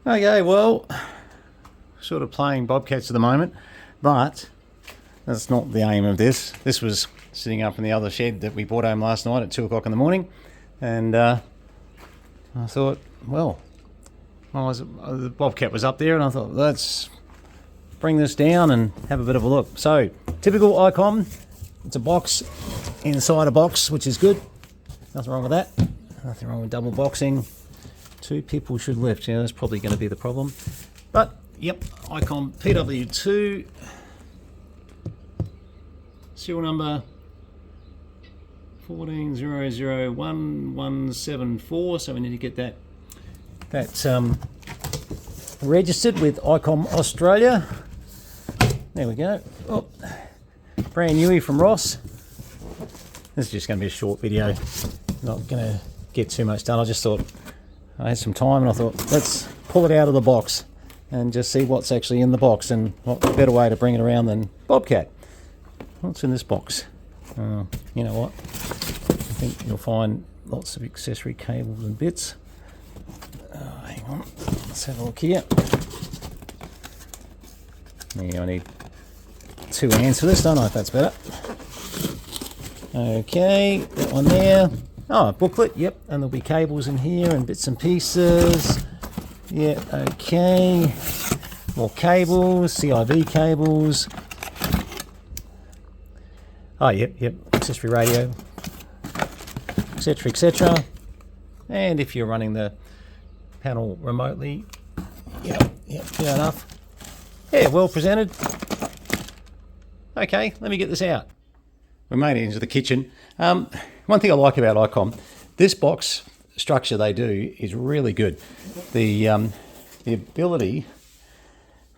Okay, well, sort of playing bobcats at the moment, but that's not the aim of this. This was sitting up in the other shed that we brought home last night at 2 o'clock in the morning, and I thought, well, the bobcat was up there, and I thought, let's bring this down and have a bit of a look. So, typical Icom, it's a box inside a box, which is good. Nothing wrong with that. Nothing wrong with double boxing. 2 people should lift. Yeah, that's probably going to be the problem. But, yep, Icom PW2. Serial number 14001174. So we need to get that registered with Icom Australia. There we go. Oh, brand newie from Ross. This is just going to be a short video. Not going to get too much done. I just thought I had some time and I thought, let's pull it out of the box and just see what's actually in the box, and what better way to bring it around than Bobcat. What's in this box? You know what? I think you'll find lots of accessory cables and bits. Hang on, let's have a look here. Yeah, I need 2 hands for this, don't I? If that's better. Okay, that one there. Oh, a booklet, yep, and there'll be cables in here and bits and pieces. Yeah, okay. More cables, CIV cables. Oh, yep, accessory radio, etc., etc. And if you're running the panel remotely, yep, fair enough. Yeah, well presented. Okay, let me get this out. We made it into the kitchen. One thing I like about Icom, this box structure they do is really good. The ability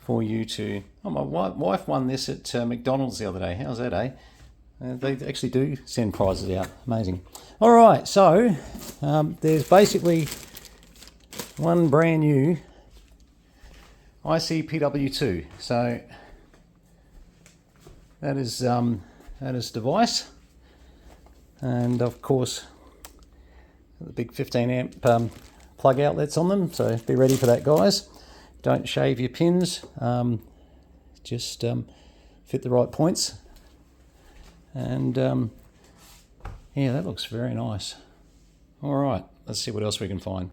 for you to... Oh, my wife won this at McDonald's the other day. How's that, eh? They actually do send prizes out. Amazing. All right, so there's basically one brand new ICPW2. So that is device, and of course the big 15 amp plug outlets on them. So be ready for that, guys. Don't shave your pins. Just fit the right points. And yeah, that looks very nice. All right, let's see what else we can find.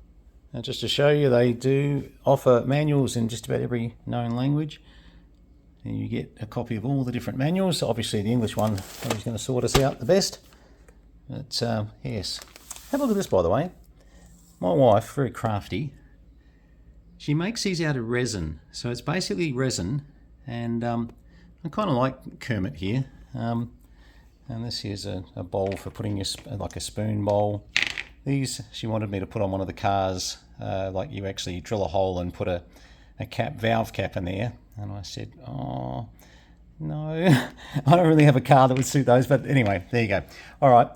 And just to show you, they do offer manuals in just about every known language, and you get a copy of all the different manuals. Obviously the English one is going to sort us out the best, but yes. Have a look at this, by the way. My wife, very crafty, she makes these out of resin. So it's basically resin, and I kind of like Kermit here. And this here's a bowl for putting your, like a spoon bowl. These she wanted me to put on one of the cars, like you actually drill a hole and put a valve cap in there. And I said, oh, no, I don't really have a car that would suit those. But anyway, there you go. All right,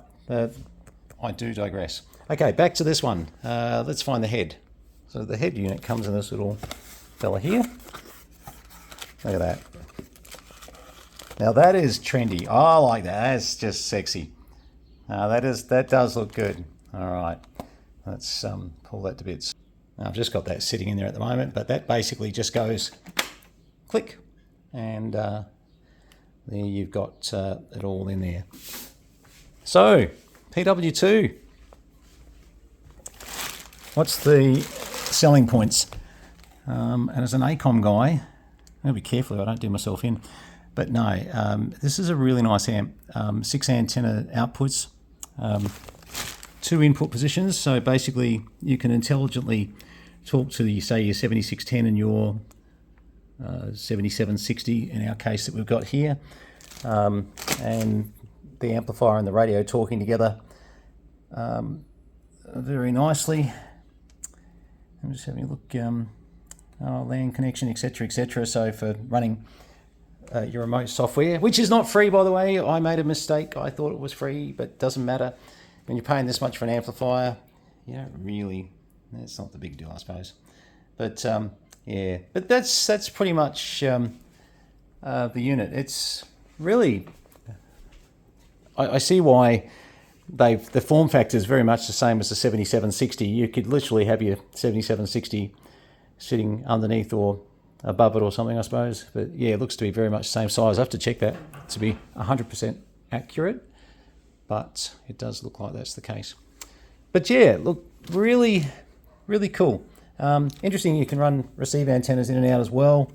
I do digress. Okay, back to this one. Let's find the head. So the head unit comes in this little fella here. Look at that. Now that is trendy. Oh, I like that. That's just sexy. That does look good. All right, let's pull that to bits. Now, I've just got that sitting in there at the moment, but that basically just goes click, and there you've got it all in there. So PW2, what's the selling points? And as an Icom guy, I'm gonna be careful I don't do myself in, but no, this is a really nice amp. 6 antenna outputs, 2 input positions. So basically you can intelligently talk to the, say, your 7610 and your 7760 in our case that we've got here, and the amplifier and the radio talking together very nicely. I'm just having a look, LAN connection, etc., etc. So for running your remote software, which is not free, by the way. I made a mistake. I thought it was free, but it doesn't matter. When you're paying this much for an amplifier, you don't really, it's not the big deal, I suppose. But yeah, but that's pretty much the unit. It's really, I see why the form factor is very much the same as the 7760. You could literally have your 7760 sitting underneath or above it or something, I suppose. But yeah, it looks to be very much the same size. I have to check that to be 100% accurate, but it does look like that's the case. But yeah, look, really, really cool. Interesting, you can run receive antennas in and out as well.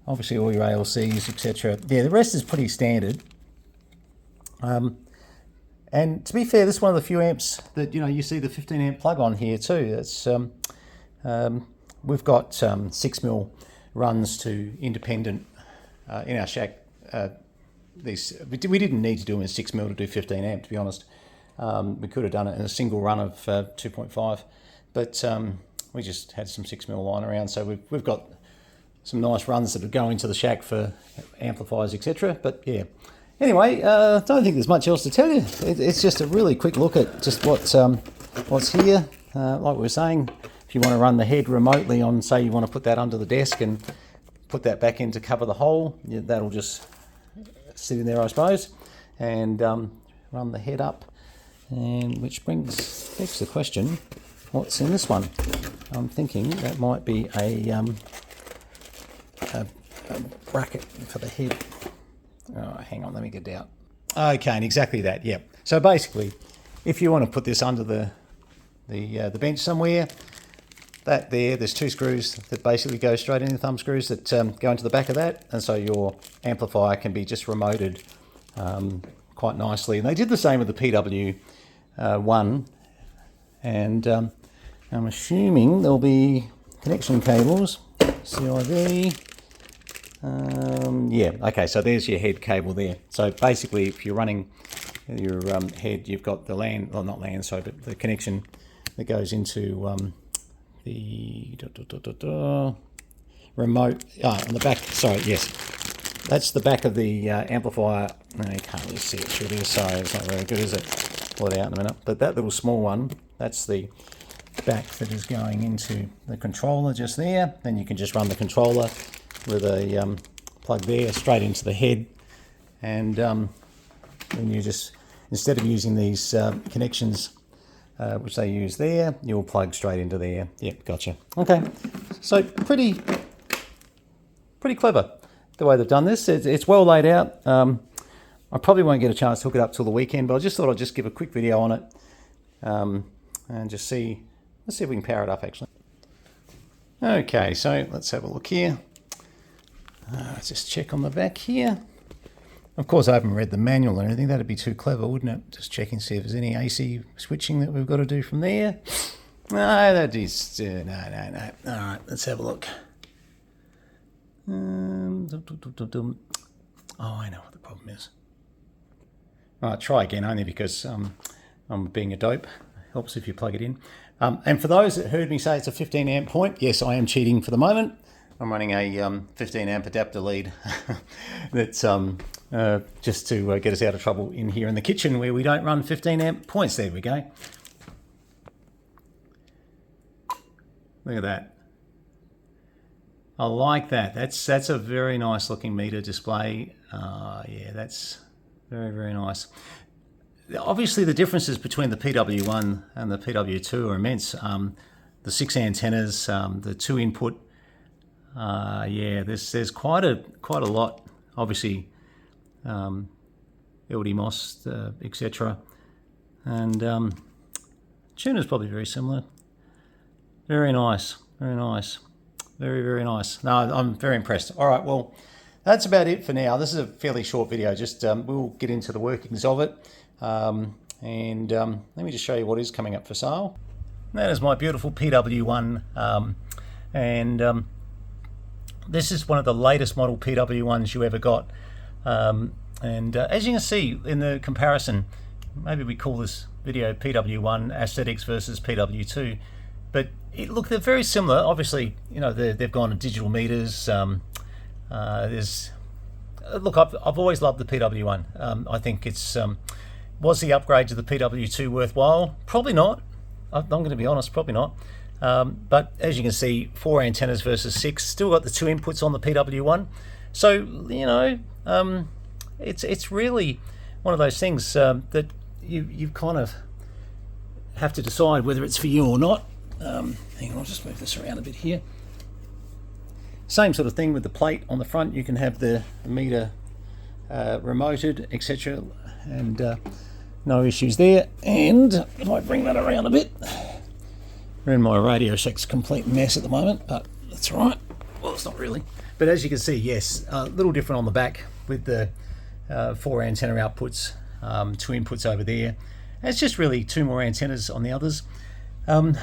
Obviously all your ALCs, etc. Yeah, the rest is pretty standard. And to be fair, this is one of the few amps that, you see the 15 amp plug on here too. That's we've got 6mm runs to independent in our shack. We didn't need to do them in 6mm to do 15 amp, to be honest. We could have done it in a single run of 2.5, but we just had some 6mm lying around, so we've got some nice runs that are going to the shack for amplifiers, etc. But yeah, anyway, I don't think there's much else to tell you. It's just a really quick look at just what's here. Like we were saying, if you want to run the head remotely on, say you want to put that under the desk and put that back in to cover the hole, that'll just sit in there, I suppose, and run the head up. And which begs the question, what's in this one? I'm thinking that might be a bracket for the head. Oh, hang on, let me get it out. Okay, and exactly that, yep. So basically, if you want to put this under the bench somewhere, there's 2 screws that basically go straight into the thumb screws that go into the back of that, and so your amplifier can be just remoted quite nicely. And they did the same with the PW1, and I'm assuming there'll be connection cables, CIV. Yeah, okay, so there's your head cable there. So basically, if you're running your head, you've got the LAN, well, not LAN, sorry, but the connection that goes into the remote on the back. Sorry, yes, that's the back of the amplifier. No, you can't really see it through there. Sorry, it's not very good, is it? Pull it out in a minute. But that little small one, that's the back that is going into the controller just there. Then you can just run the controller with a plug there straight into the head, and then you just, instead of using these connections which they use there, you'll plug straight into there. Yep, gotcha. Okay, so pretty clever the way they've done this. It's well laid out. I probably won't get a chance to hook it up till the weekend, but I just thought I'd just give a quick video on it and just see. Let's see if we can power it up actually. Okay, so let's have a look here. Let's just check on the back here. Of course, I haven't read the manual or anything. That'd be too clever, wouldn't it? Just checking, see if there's any AC switching that we've got to do from there. No, that is... no. All right, let's have a look. Oh, I know what the problem is. All right, try again, only because I'm being a dope. It helps if you plug it in. And for those that heard me say it's a 15 amp point, yes, I am cheating for the moment. I'm running a 15 amp adapter lead that's just to get us out of trouble in here in the kitchen where we don't run 15 amp points. There we go. Look at that. I like that. That's a very nice looking meter display. Yeah, that's very, very nice. Obviously the differences between the PW1 and the PW2 are immense. The 6 antennas, the 2 input. Yeah, there's quite a lot. Obviously, LD-MOS, etc. And tuner's probably very similar. Very nice, very nice, very, very nice. No, I'm very impressed. All right, well, that's about it for now. This is a fairly short video. Just we'll get into the workings of it. And let me just show you what is coming up for sale. That is my beautiful PW1, and this is one of the latest model PW1s you ever got. And as you can see in the comparison, maybe we call this video PW1 aesthetics versus PW2, but look, they're very similar. Obviously, you know, they've gone to digital meters. Look, I've always loved the PW1. I think it's was the upgrade to the PW2 worthwhile? Probably not. I'm going to be honest, probably not. But as you can see, 4 antennas versus 6. Still got the 2 inputs on the PW1. So, you know, it's really one of those things that you kind of have to decide whether it's for you or not. Hang on, I'll just move this around a bit here. Same sort of thing with the plate on the front. You can have the meter remoted, etc., and no issues there. And if I bring that around a bit, my Radio Shack's a complete mess at the moment, but that's all right. Well, it's not really. But as you can see, yes, a little different on the back with the 4 antenna outputs, 2 inputs over there. It's just really 2 more antennas on the others. In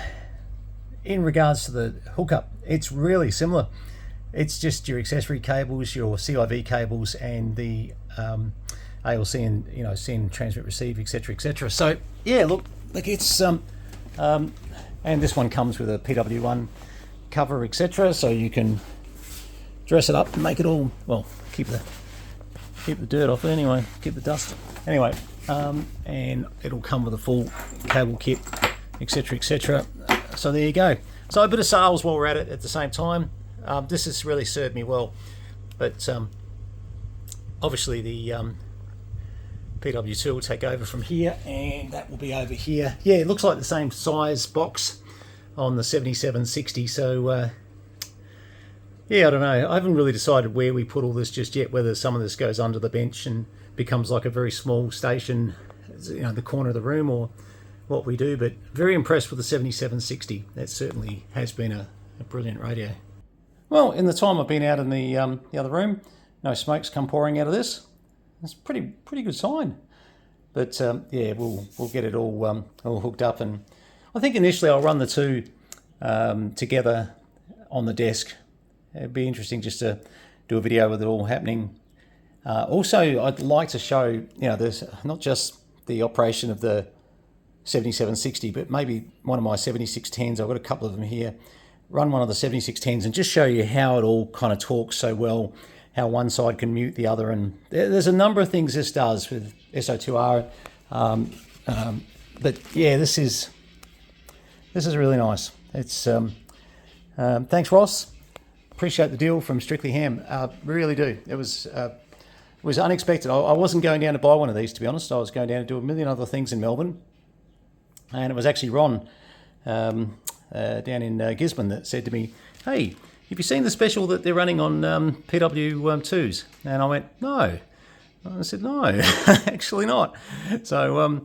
regards to the hookup, it's really similar. It's just your accessory cables, your CIV cables, and the ALC and send, transmit, receive, etc., etc. So yeah, look, it's and this one comes with a PW1 cover, etc. So you can dress it up and make it all, well, keep the dirt off anyway, keep the dust anyway, and it'll come with a full cable kit, etc., etc. So there you go. So a bit of sales while we're at it at the same time. This has really served me well, but obviously the PW2 will take over from here, and that will be over here. Yeah, it looks like the same size box on the 7760. So yeah, I don't know. I haven't really decided where we put all this just yet, whether some of this goes under the bench and becomes like a very small station, the corner of the room, or what we do. But very impressed with the 7760. That certainly has been a brilliant radio. Well, in the time I've been out in the other room, no smoke's come pouring out of this. It's pretty good sign. But yeah, we'll get it all hooked up, and I think initially I'll run the 2 together on the desk. It'd be interesting just to do a video with it all happening. Also, I'd like to show, there's not just the operation of the 7760, but maybe one of my 7610s. I've got a couple of them here. Run one of the 7610s and just show you how it all kind of talks so well, how one side can mute the other. And there's a number of things this does with SO2R. But yeah, this is really nice. It's thanks, Ross. Appreciate the deal from Strictly Ham. Really do. It was unexpected. I wasn't going down to buy one of these, to be honest. I was going down to do a million other things in Melbourne, and it was actually Ron down in Gisborne that said to me, "Hey, have you seen the special that they're running on PW2s?" And I went, "No." I said, "No, actually not." So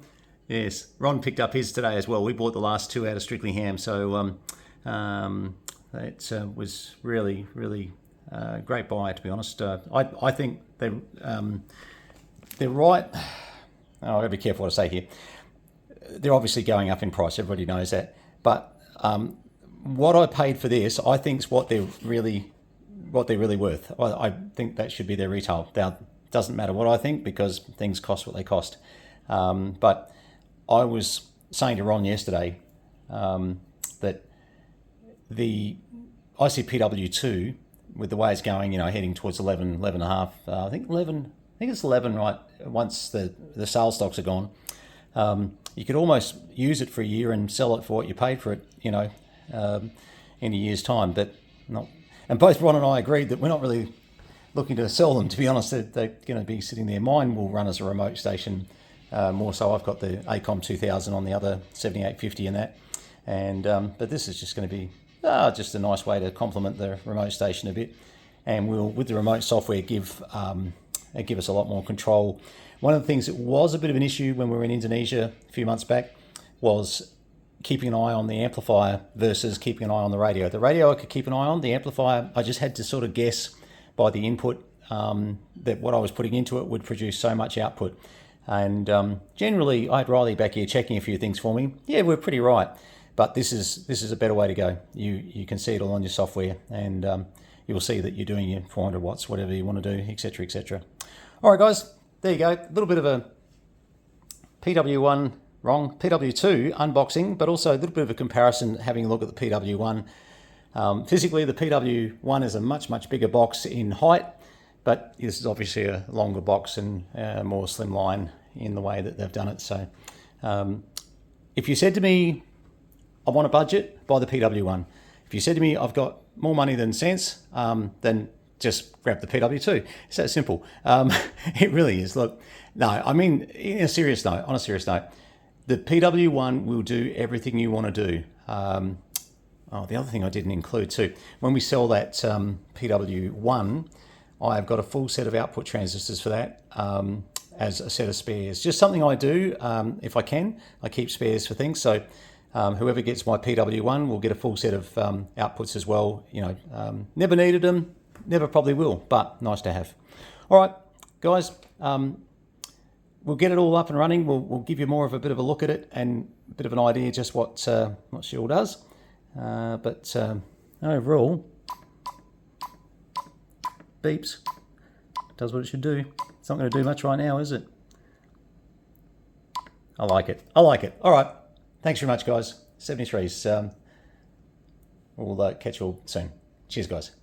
yes, Ron picked up his today as well. We bought the last 2 out of Strictly Ham, so it was really great buy, to be honest. I think they're right. Oh, I've got to be careful what I say here. They're obviously going up in price. Everybody knows that. But what I paid for this, I think, is what they're really worth. I think that should be their retail. Now, it doesn't matter what I think, because things cost what they cost. But I was saying to Ron yesterday that the ICPW2, with the way it's going, heading towards 11 and a half, I think it's 11, right? Once the sales stocks are gone, you could almost use it for a year and sell it for what you paid for it, in a year's time. But not. And both Ron and I agreed that we're not really looking to sell them, to be honest. They're going to be sitting there. Mine will run as a remote station, more so. I've got the Icom 2000 on the other 7850 and that. And but this is just going to be just a nice way to complement the remote station a bit, and we'll, with the remote software, give us a lot more control. One of the things that was a bit of an issue when we were in Indonesia a few months back was keeping an eye on the amplifier versus keeping an eye on the radio. The radio I could keep an eye on. The amplifier, I just had to sort of guess by the input that what I was putting into it would produce so much output. And generally, I had Riley back here checking a few things for me. Yeah, we're pretty right. But this is a better way to go. You can see it all on your software, and you'll see that you're doing your 400 watts, whatever you want to do, etc., etc. All right, guys, there you go. A little bit of a PW2 unboxing, but also a little bit of a comparison, having a look at the PW1. Physically, the PW1 is a much bigger box in height, but this is obviously a longer box and more slimline in the way that they've done it. So if you said to me, I want a budget, buy the PW1. If you said to me, I've got more money than sense, then just grab the PW2. It's that simple. It really is. Look, no, I mean, on a serious note, the PW1 will do everything you want to do. Oh, the other thing I didn't include too, when we sell that PW1, I've got a full set of output transistors for that as a set of spares. Just something I do if I can. I keep spares for things. So whoever gets my PW1 will get a full set of outputs as well. You know, never needed them, never probably will, but nice to have. All right, guys, we'll get it all up and running. We'll give you more of a bit of a look at it and a bit of an idea just what she all does. But overall, beeps, does what it should do. It's not going to do much right now, is it? I like it. I like it. All right. Thanks very much, guys. 73s. We'll catch you all soon. Cheers, guys.